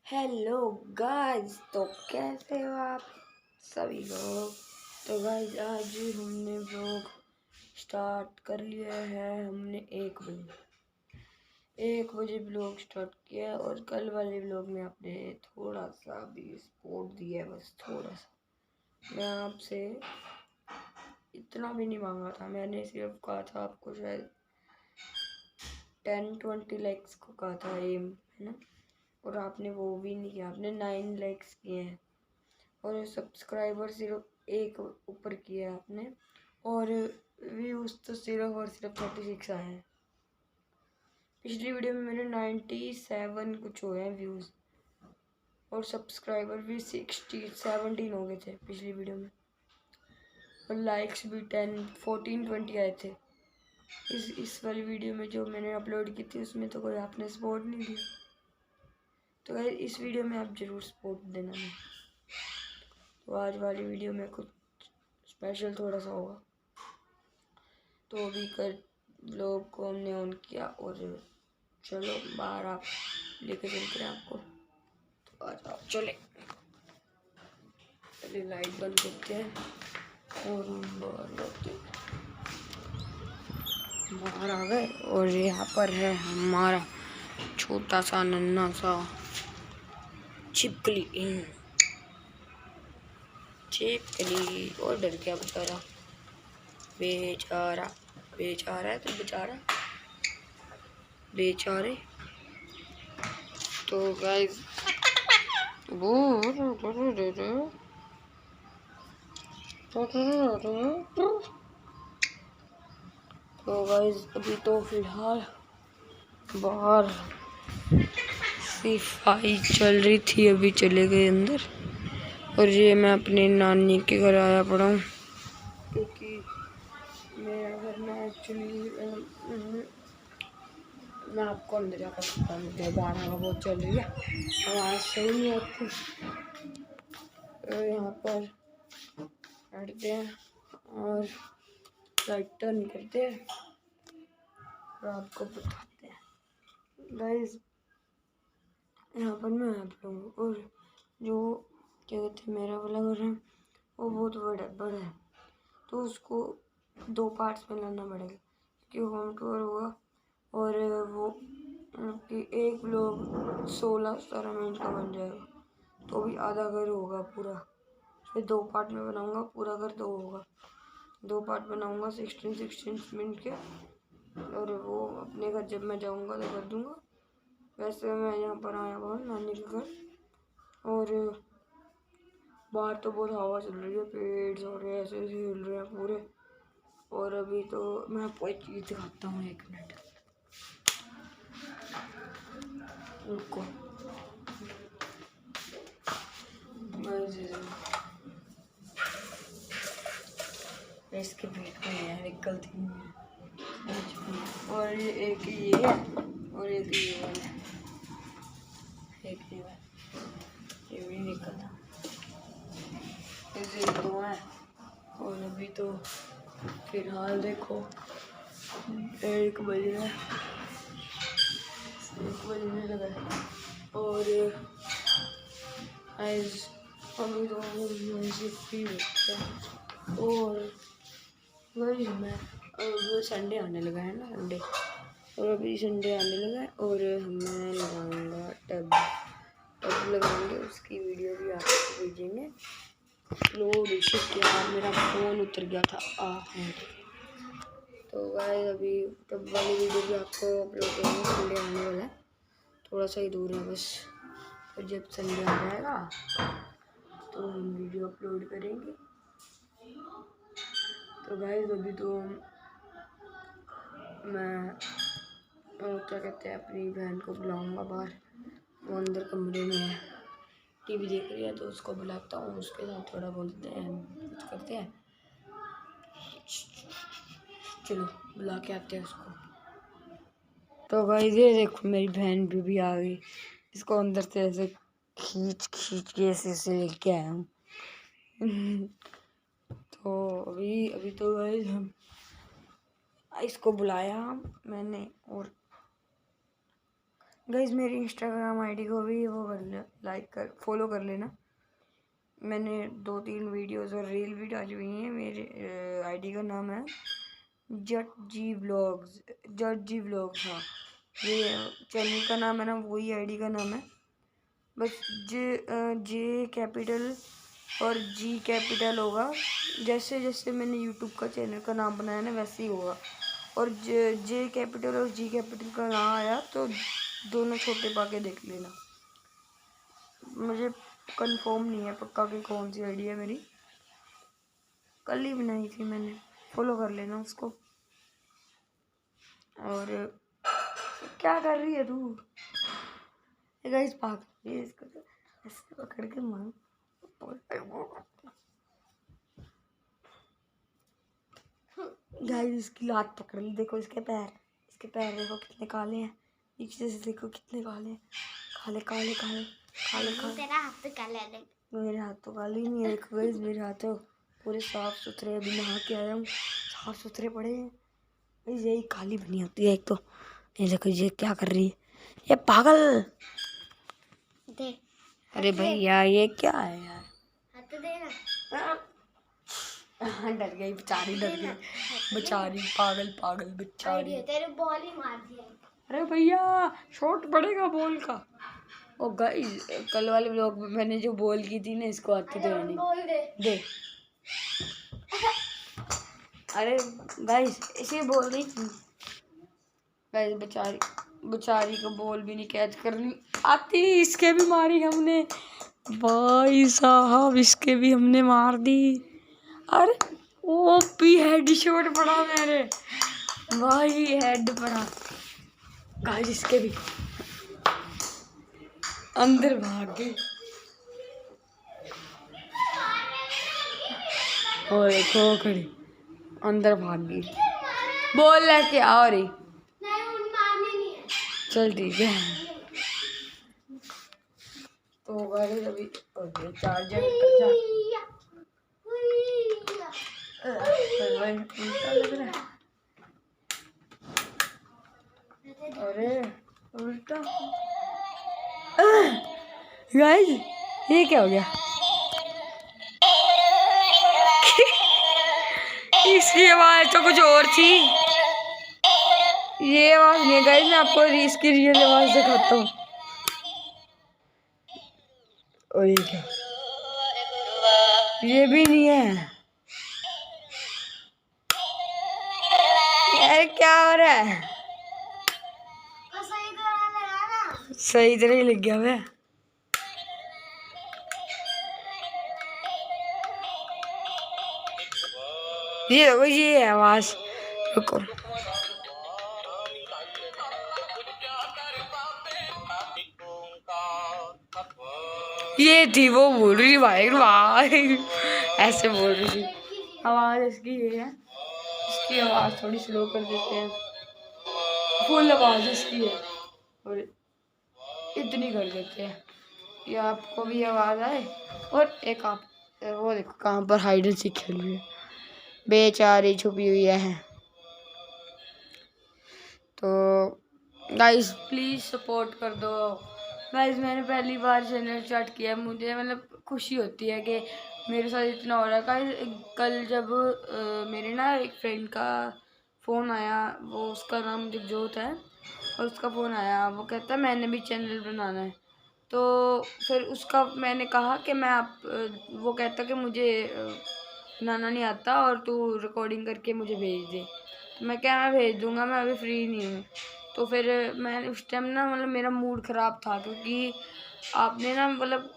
Hello guys, तो कैसे हो आप सभी लोग। तो गाइस आज हमने व्लॉग स्टार्ट कर लिया है। हमने 1 बजे व्लॉग स्टार्ट किया है और कल वाले व्लॉग में आपने थोड़ा सा भी सपोर्ट दिया है, बस थोड़ा सा। मैं आपसे इतना भी नहीं मांगा था, मैंने सिर्फ कहा था आपको शायद 10-20 लाइक्स को कहा था एम, है ना। और आपने वो भी नहीं किया, आपने 9 लाइक्स किए हैं और सब्सक्राइबर सिर्फ 1 ऊपर किया है आपने, और व्यूज़ तो सिर्फ और सिर्फ 36 आए हैं। पिछली वीडियो में मेरे 97 कुछ हुए हैं व्यूज़ और सब्सक्राइबर भी 17 हो गए थे पिछली वीडियो में, और लाइक्स भी 10-14-20 आए थे। इस वाली वीडियो में जो मैंने अपलोड की थी उसमें तो कोई आपने सपोर्ट नहीं दिया। तो यार इस वीडियो में आप ज़रूर सपोर्ट देना है। तो आज वाली वीडियो में कुछ स्पेशल थोड़ा सा होगा। तो अभी कर लोग को हमने ऑन किया और चलो बाहर आप लेके चलते हैं आपको। तो आज आप चले, पहले लाइट बंद करते हैं और बाहर आ गए। और यहाँ पर है हमारा छोटा सा नन्हा सा छिपकली छिपकली। और डर गया बेचारा, बेचारा बेचारा है तो बेचारा बेचारे। तो गाइस वो तो गाइस अभी तो फिलहाल बाहर सफाई चल रही थी, अभी चले गए अंदर। और ये मैं अपनी नानी के घर आया पड़ा हूँ, क्योंकि मेरा घर में एक्चुअली मैं आपको अंदर जाकर सकता हूँ, गाना बहुत चल रही है, आवाज़ सही नहीं होती। यहाँ पर बैठते हैं और लाइट टर्न करते हैं और आपको बताते हैं। गाइस यहाँ पर मैं आप लोग, और जो क्या कहते हैं मेरा वाला घर है वो बहुत बड़ा है, तो उसको 2 पार्ट्स में लाना पड़ेगा क्योंकि होम टूर होगा। और वो कि एक ब्लॉग 16-17 मिनट का बन जाएगा, तो भी आधा घर होगा पूरा। फिर 2 पार्ट में बनाऊंगा, पूरा घर 2 होगा। 2 पार्ट बनाऊंगा 16 मिनट के, और वो अपने घर जब मैं जाऊंगा तो कर दूंगा। वैसे मैं यहाँ पर आया हुआ नानी के घर, और बाहर तो बहुत हवा चल रही है, पेड़ और ऐसे हिल रहे हैं पूरे। और अभी तो मैं आपको एक चीज़ दिखाता हूँ, 1 मिनट रुको। इसके पेट में है, एक गलती नहीं है। और ये एक ये है और एक ये वाला है, एक ये वाला, ये भी निकलता। ऐसे 2 हैं। और अभी तो फिलहाल देखो 1 बजे 1 बजने लगा है। और अभी तो ऐसे फ्री होता है। और वही मैं अब संडे आने लगा है ना, संडे, और अभी संडे आने लगा है और मैं लगाऊंगा टब लगाएंगे, उसकी वीडियो भी आपको भेजेंगे। लोड यार मेरा फ़ोन उतर गया था। हाँ, तो गाइस अभी टब वाली वीडियो भी आपको अपलोड करेंगे, संडे आने वाला है, थोड़ा सा ही दूर है बस। तो जब संडे आ जाएगा तो हम वीडियो अपलोड करेंगे। तो गाइस अभी तो मैं क्या कहते हैं अपनी बहन को बुलाऊंगा बाहर, वो अंदर कमरे में है, टीवी देख रही है, तो उसको बुलाता हूँ, उसके साथ थोड़ा बोलते हैं, कुछ करते हैं। चलो बुला के आते हैं उसको। तो गाइस ये देखो मेरी बहन भी आ गई, इसको अंदर से ऐसे खींच के ऐसे लेके आया हूँ। तो अभी तो गाइस हम इसको बुलाया मैंने, और गाइस मेरी इंस्टाग्राम आईडी को भी वो कर ले, लाइक कर फॉलो कर लेना। मैंने 2-3 वीडियोस और रील भी डाली हुई हैं। मेरे आईडी का नाम है जट जी व्लॉग्स। हाँ, ये चैनल का नाम है ना, वही आईडी का नाम है। बस जे कैपिटल और जी कैपिटल होगा। जैसे जैसे मैंने यूट्यूब का चैनल का नाम बनाया ना, वैसे ही होगा। और जे कैपिटल और जी कैपिटल का नाम आया तो दोनों छोटे पा के देख लेना। मुझे कंफर्म नहीं है पक्का कि कौन सी आईडी है मेरी, कल ही बनाई थी मैंने, फॉलो कर लेना उसको। और क्या कर रही है तू? गाइस भाग इसको तो ऐसे पकड़ के मार। गाइस इसकी लात पकड़ ली, देखो इसके पैर देखो कितने काले हैं, नीचे से देखो कितने काले हैं, काले काले काले काले काले। तेरा हाथ तो काला है। मेरे हाथ तो काले ही नहीं है, देखो गाइस मेरे हाथ तो पूरे साफ सुथरे, अभी नहा के आया हूँ, साफ सुथरे पड़े हैं। गाइस यही काली बनी होती है एक तो। ये देखो ये क्या कर रही है, ये पागल। दे। अरे भैया ये क्या है यार, हाथ दे ना। डर गई बेचारी, डर गई बेचारी, पागल बेचारी। तेरे बॉल ही मार दिया। अरे भैया शॉट पड़ेगा बॉल का। ओ गाइस कल वाले व्लॉग में मैंने जो बॉल की थी ना, इसको आती तो नहीं दे। अरे गाइस इसे बोल रही थी गाइस, बेचारी को बॉल भी नहीं कैच करनी आती, इसके भी मारी हमने भाई साहब, इसके भी हमने मार दी। अरे ओपी हेड शॉट पड़ा मेरे भाई, हेड पड़ा गाइस, इसके भी अंदर भाग गई। और देखो खड़ी अंदर भाग गई, बॉल लेके आ रही। चल ठीक है। तो गाइस अभी चार्जर उल्टा लग रहा है। अरे उल्टा गाइस ये क्या हो गया? इसकी आवाज तो कुछ और थी, ये आवाज नहीं है गाइस, मैं आपको इसकी रियल आवाज दिखाता हूँ। और ये क्या, ये भी नहीं है यार, क्या हो रहा है? सही तरह ही लग गया मैं। ये देखो ये है आवाज, रुको। ये थी वो बोल रही भाई भाई ऐसे बोल रही थी। आवाज इसकी ये है, इसकी आवाज थोड़ी स्लो कर देते हैं, फुल आवाज इसकी है और इतनी कर देते हैं ये आपको भी आवाज आए। और एक आप वो देखो कहाँ पर हाइड एंड सीक खेल रही है, बेचारी छुपी हुई है। तो गाइस प्लीज सपोर्ट कर दो गाइस, मैंने पहली बार चैनल स्टार्ट किया, मुझे मतलब खुशी होती है कि मेरे साथ इतना हो रहा है गाइस। कल जब मेरे ना एक फ्रेंड का फ़ोन आया, वो उसका नाम जगजोत है, और उसका फ़ोन आया, वो कहता है मैंने भी चैनल बनाना है। तो फिर उसका मैंने कहा कि मैं वो कहता कि मुझे बनाना नहीं आता और तू रिकॉर्डिंग करके मुझे भेज दे। तो मैं क्या, मैं भेज दूँगा, मैं अभी फ्री नहीं हूँ। तो फिर मैं उस टाइम ना मतलब मेरा मूड ख़राब था, क्योंकि आपने ना मतलब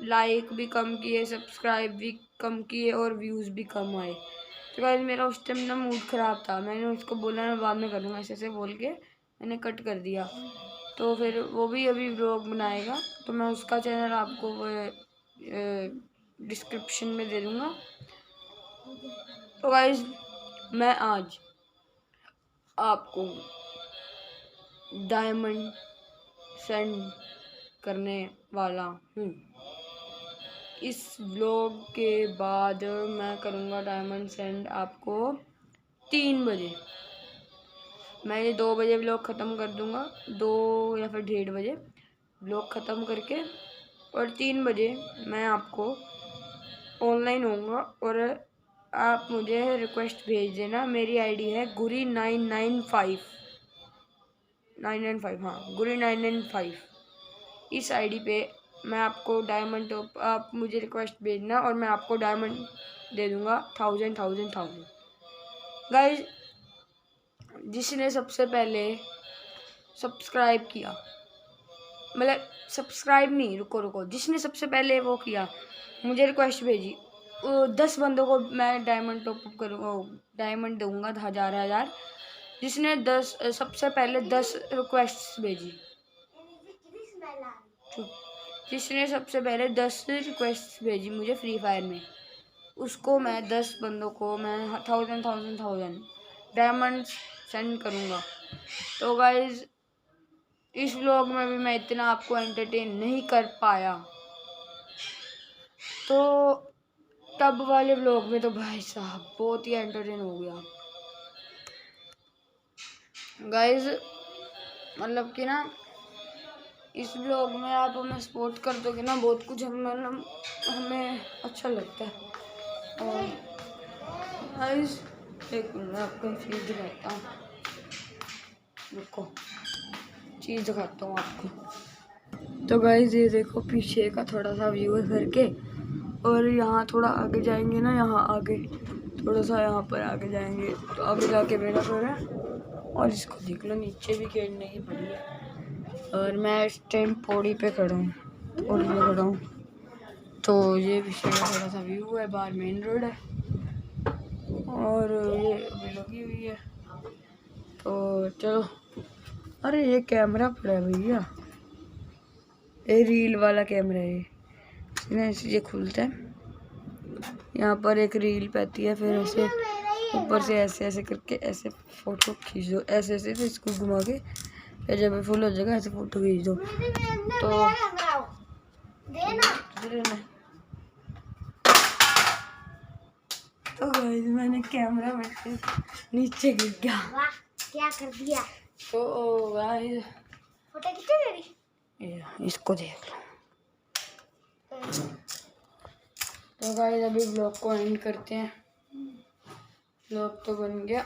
लाइक भी कम किए, सब्सक्राइब भी कम किए और व्यूज़ भी कम आए। तो गाइस मेरा उस टाइम ना मूड ख़राब था, मैंने उसको बोला मैं बाद में करूँगा, ऐसे ऐसे बोल के मैंने कट कर दिया। तो फिर वो भी अभी व्लॉग बनाएगा, तो मैं उसका चैनल आपको डिस्क्रिप्शन में दे दूँगा। तो गाइस मैं आज आपको डायमंड सेंड करने वाला हूँ। इस व्लॉग के बाद मैं करूँगा डायमंड सेंड आपको 3 बजे। मैं ये 2 बजे व्लॉग ख़त्म कर दूँगा, 2 या फिर 1:30 बजे व्लॉग ख़त्म करके, और 3 बजे मैं आपको ऑनलाइन होऊंगा। और आप मुझे रिक्वेस्ट भेज देना। मेरी आईडी है गुरी 995 हाँ, गुरी 995। इस आईडी पे मैं आपको डायमंड टॉप, आप मुझे रिक्वेस्ट भेजना और मैं आपको डायमंड दे दूँगा 1000 गाइज। जिसने सबसे पहले सब्सक्राइब किया, मतलब सब्सक्राइब नहीं, रुको, जिसने सबसे पहले वो किया, मुझे रिक्वेस्ट भेजी, 10 बंदों को मैं डायमंड टॉप अप करूँगा, डायमंड दूंगा 1000। जिसने 10 सबसे पहले 10 रिक्वेस्ट भेजी, जिसने सबसे पहले 10 रिक्वेस्ट भेजी मुझे फ्री फायर में, उसको मैं 10 बंदों को मैं 1000 डायमंड सेंड करूँगा। तो गाइज इस व्लॉग में भी मैं इतना आपको एंटरटेन नहीं कर पाया, तो तब वाले व्लॉग में तो भाई साहब बहुत ही एंटरटेन हो गया गाइज। मतलब कि ना इस व्लॉग में आप हमें सपोर्ट कर दोगे ना, बहुत कुछ हमें अच्छा लगता है। और गाइज एक मिनट, मैं आपको चीज़ दिखाता हूँ, रुको, चीज़ दिखाता हूँ आपको। तो गाइज ये देखो पीछे का थोड़ा सा व्यू है घर के, और यहाँ थोड़ा आगे जाएंगे ना, यहाँ आगे थोड़ा सा यहाँ पर आगे जाएंगे तो आगे जाके मेरा घर है। और इसको देख लो, नीचे भी खेलने की पड़ी है। और मैं इस टाइम पौड़ी पे खड़ा हूँ, पौड़ी पे खड़ा हूँ। तो ये पीछे का थोड़ा सा व्यू है, बाहर मेन रोड है और ये अभी लगी हुई है। तो चलो, अरे ये कैमरा पड़ा है भैया, ये रील वाला कैमरा है ये खुलता है, यहाँ पर एक रील पैती है, फिर ऐसे ऊपर से ऐसे करके ऐसे फोटो खींच दो, ऐसे फिर इसको घुमा के, फिर जब फुल हो जाएगा ऐसे फोटो खींच दो। तो गाइस मैंने कैमरा में नीचे गिर गया, क्या कर दिया। तो गाइस फोटो खींचो मेरी, इसको देख लो। तो गाइस अभी ब्लॉग को एंड करते हैं, ब्लॉग तो बन गया,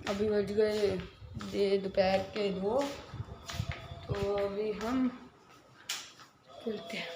अभी बज गए दोपहर के 2, तो अभी हम चलते हैं।